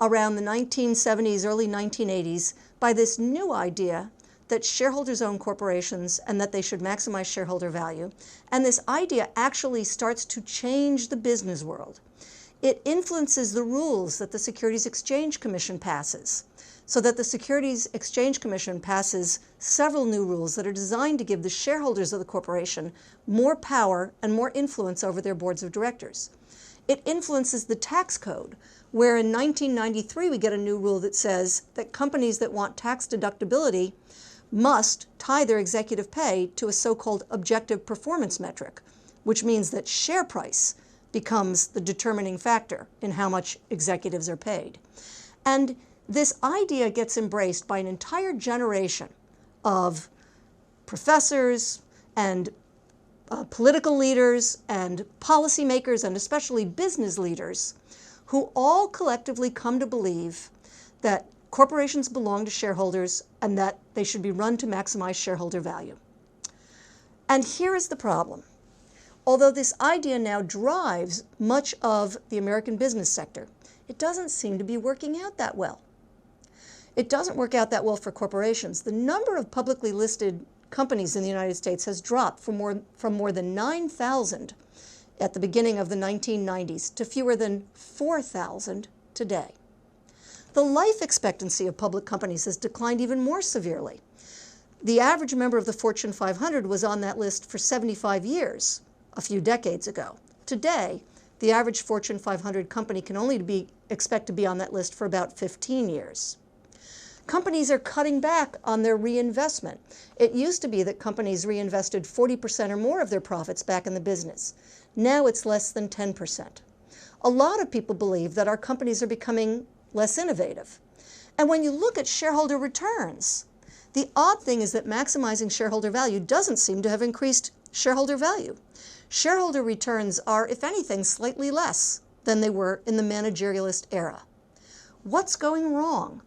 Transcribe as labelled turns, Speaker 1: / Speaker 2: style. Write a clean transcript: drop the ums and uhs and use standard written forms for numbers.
Speaker 1: around the 1970s, early 1980s, by this new idea that shareholders own corporations and that they should maximize shareholder value. And this idea actually starts to change the business world. It influences the rules that the Securities Exchange Commission passes, so that the Securities Exchange Commission passes several new rules that are designed to give the shareholders of the corporation more power and more influence over their boards of directors. It influences the tax code, where in 1993 we get a new rule that says that companies that want tax deductibility must tie their executive pay to a so-called objective performance metric, which means that share price becomes the determining factor in how much executives are paid. And this idea gets embraced by an entire generation of professors and political leaders and policymakers and especially business leaders who all collectively come to believe that corporations belong to shareholders and that they should be run to maximize shareholder value. And here is the problem. Although this idea now drives much of the American business sector, it doesn't seem to be working out that well. It doesn't work out that well for corporations. The number of publicly listed companies in the United States has dropped from more than 9,000 at the beginning of the 1990s to fewer than 4,000 today. The life expectancy of public companies has declined even more severely. The average member of the Fortune 500 was on that list for 75 years a few decades ago. Today, the average Fortune 500 company can only expect to be on that list for about 15 years. Companies are cutting back on their reinvestment. It used to be that companies reinvested 40% or more of their profits back in the business. Now it's less than 10%. A lot of people believe that our companies are becoming less innovative. And when you look at shareholder returns, the odd thing is that maximizing shareholder value doesn't seem to have increased shareholder value. Shareholder returns are, if anything, slightly less than they were in the managerialist era. What's going wrong